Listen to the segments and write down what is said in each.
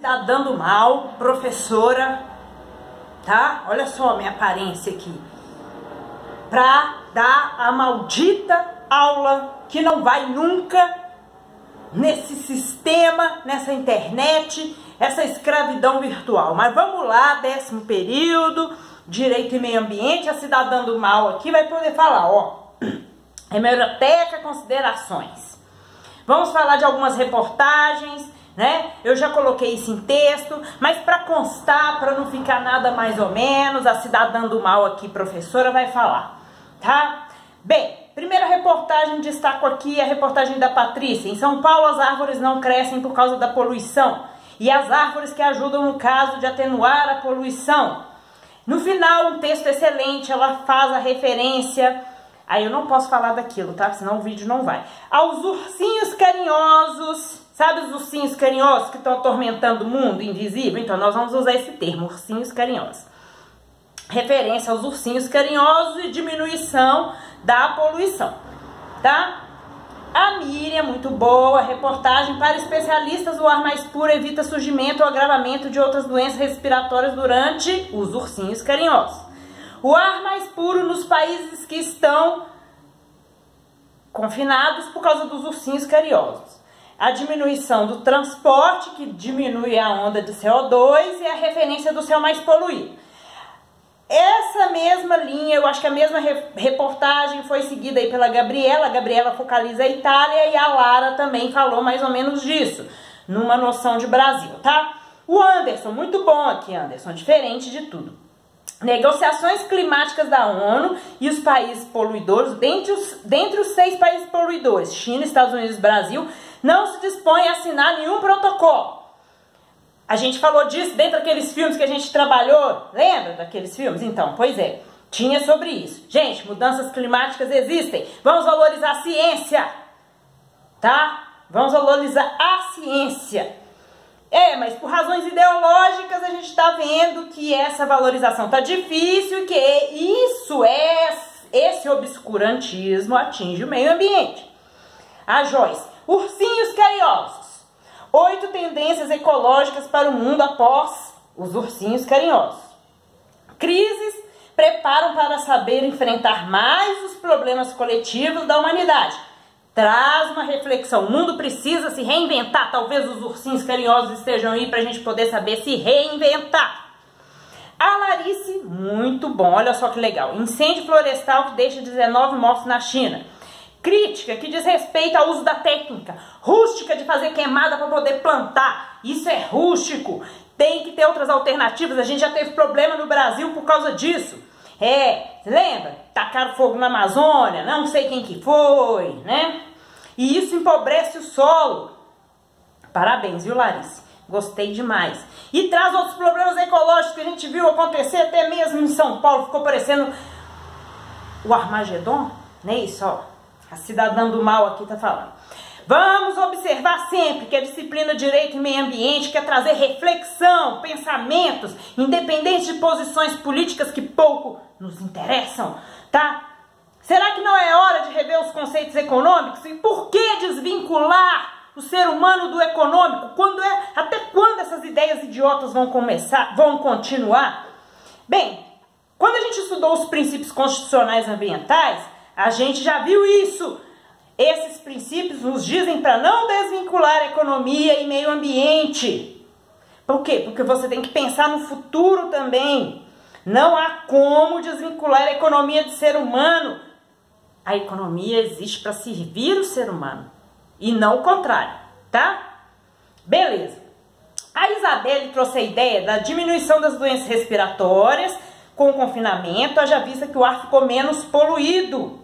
tá dando mal, professora, tá? Olha só a minha aparência aqui. Pra dar a maldita aula que não vai nunca nesse sistema, nessa internet, essa escravidão virtual. Mas vamos lá, 10º período, Direito e Meio Ambiente, a cidadã do mal aqui vai poder falar, ó. Hemeroteca, considerações. Vamos falar de algumas reportagens, né? Eu já coloquei isso em texto, mas para constar, para não ficar nada mais ou menos, a cidadã do mal aqui, professora, vai falar, tá? Bem, primeira reportagem, destaco aqui a reportagem da Patrícia. Em São Paulo, as árvores não crescem por causa da poluição. E as árvores que ajudam no caso de atenuar a poluição. No final, um texto excelente, ela faz a referência... Aí eu não posso falar daquilo, tá? Senão o vídeo não vai. Aos ursinhos carinhosos. Sabe os ursinhos carinhosos que estão atormentando o mundo invisível? Então nós vamos usar esse termo, ursinhos carinhosos. Referência aos ursinhos carinhosos e diminuição da poluição, tá? A Miriam, muito boa, reportagem para especialistas, o ar mais puro evita surgimento ou agravamento de outras doenças respiratórias durante os ursinhos carinhosos. O ar mais puro nos países que estão confinados por causa dos ursinhos carinhosos. A diminuição do transporte, que diminui a onda de CO2, e a referência do céu mais poluído. Essa mesma linha, eu acho que a mesma reportagem foi seguida aí pela Gabriela. A Gabriela focaliza a Itália e a Lara também falou mais ou menos disso, numa noção de Brasil, tá? O Anderson, muito bom aqui, Anderson, diferente de tudo. Negociações climáticas da ONU e os países poluidores, dentre os 6 países poluidores, China, Estados Unidos e Brasil, não se dispõem a assinar nenhum protocolo. A gente falou disso dentro daqueles filmes que a gente trabalhou, lembra daqueles filmes? Então, pois é, tinha sobre isso. Gente, mudanças climáticas existem, vamos valorizar a ciência, tá? Vamos valorizar a ciência. Mas por razões ideológicas a gente está vendo que essa valorização tá difícil e que esse obscurantismo atinge o meio ambiente. A Joyce, ursinhos carinhosos. 8 tendências ecológicas para o mundo após os ursinhos carinhosos. Crises preparam para saber enfrentar mais os problemas coletivos da humanidade. Traz uma reflexão, o mundo precisa se reinventar, talvez os ursinhos carinhosos estejam aí pra gente poder saber se reinventar. A Larice, muito bom, olha só que legal, incêndio florestal que deixa 19 mortos na China. Crítica que diz respeito ao uso da técnica rústica de fazer queimada para poder plantar, isso é rústico, tem que ter outras alternativas, a gente já teve problema no Brasil por causa disso. Lembra? Tacaram fogo na Amazônia, não sei quem que foi, né? E isso empobrece o solo. Parabéns, viu, Larissa? Gostei demais. E traz outros problemas ecológicos que a gente viu acontecer até mesmo em São Paulo. Ficou parecendo o Armagedon, não é isso, ó? A cidadã do mal aqui tá falando. Vamos observar sempre que a disciplina Direito e Meio Ambiente quer trazer reflexão, pensamentos, independente de posições políticas que pouco nos interessam, tá? Será que não é hora de rever os conceitos econômicos? E por que desvincular o ser humano do econômico? Até quando essas ideias idiotas vão continuar? Bem, quando a gente estudou os princípios constitucionais ambientais, a gente já viu isso. Esses princípios nos dizem para não desvincular economia e meio ambiente. Por quê? Porque você tem que pensar no futuro também. Não há como desvincular a economia do ser humano. A economia existe para servir o ser humano e não o contrário, tá? Beleza. A Isabelle trouxe a ideia da diminuição das doenças respiratórias com o confinamento, haja vista que o ar ficou menos poluído.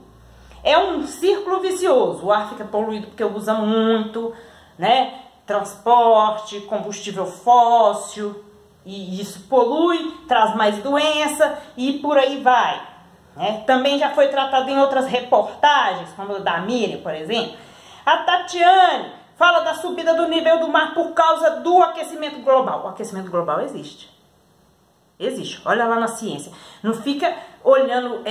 É um círculo vicioso. O ar fica poluído porque usa muito, né? Transporte, combustível fóssil, e isso polui, traz mais doença e por aí vai. Né? Também já foi tratado em outras reportagens, como a da Miriam, por exemplo. A Tatiane fala da subida do nível do mar por causa do aquecimento global. O aquecimento global existe. Existe, olha lá na ciência. Não fica olhando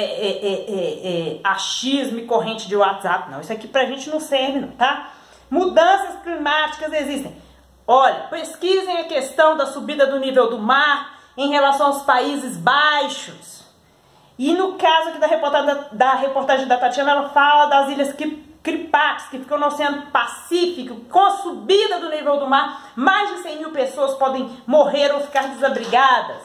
achismo e corrente de WhatsApp, não. Isso aqui pra gente não serve, não, tá? Mudanças climáticas existem. Olha, pesquisem a questão da subida do nível do mar em relação aos Países Baixos. E no caso aqui da reportagem da Tatiana, ela fala das ilhas Kiribati, que ficam no Oceano Pacífico. Com a subida do nível do mar, mais de 100 mil pessoas podem morrer ou ficar desabrigadas.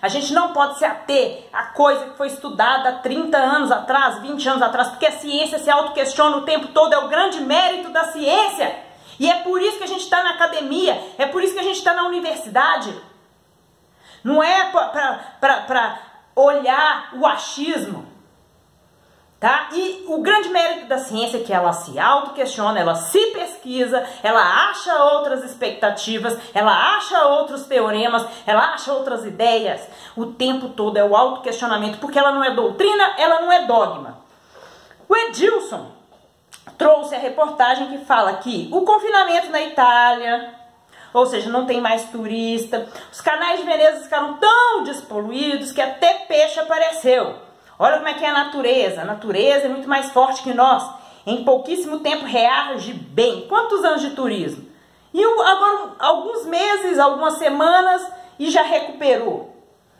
A gente não pode se ater a coisa que foi estudada há 30 anos atrás, 20 anos atrás, porque a ciência se autoquestiona o tempo todo, é o grande mérito da ciência. E é por isso que a gente está na academia, é por isso que a gente está na universidade. Não é para olhar o achismo, tá? E o grande mérito da ciência é que ela se autoquestiona, ela se pesquisa, ela acha outras expectativas, ela acha outros teoremas, ela acha outras ideias. O tempo todo é o autoquestionamento, porque ela não é doutrina, ela não é dogma. O Edilson trouxe a reportagem que fala que o confinamento na Itália, ou seja, não tem mais turista, os canais de Veneza ficaram tão despoluídos que até peixe apareceu. Olha como é que é a natureza é muito mais forte que nós, em pouquíssimo tempo reage bem. Quantos anos de turismo? E agora alguns meses, algumas semanas e já recuperou,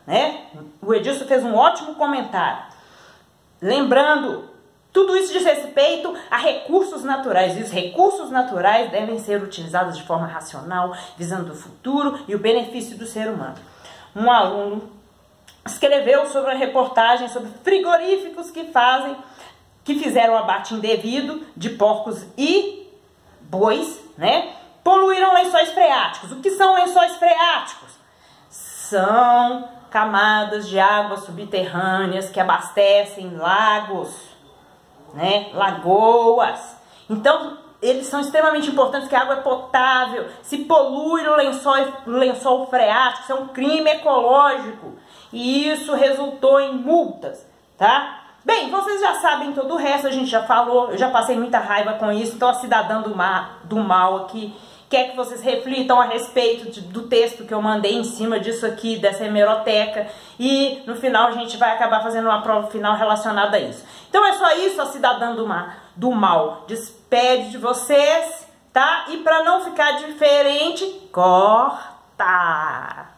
né? O Edilson fez um ótimo comentário, lembrando, tudo isso diz respeito a recursos naturais, e os recursos naturais devem ser utilizados de forma racional, visando o futuro e o benefício do ser humano. Um aluno escreveu sobre a reportagem sobre frigoríficos que fizeram abate indevido de porcos e bois, né? Poluíram lençóis freáticos. O que são lençóis freáticos? São camadas de águas subterrâneas que abastecem lagos, né? Lagoas. Então, eles são extremamente importantes, que a água é potável. Se polui o lençol freático, isso é um crime ecológico. E isso resultou em multas, tá? Bem, vocês já sabem todo o resto, a gente já falou, eu já passei muita raiva com isso, então a cidadã do mal aqui quer que vocês reflitam a respeito do texto que eu mandei em cima disso aqui, dessa hemeroteca, e no final a gente vai acabar fazendo uma prova final relacionada a isso. Então é só isso, a cidadã do mal despede de vocês, tá? E para não ficar diferente, corta!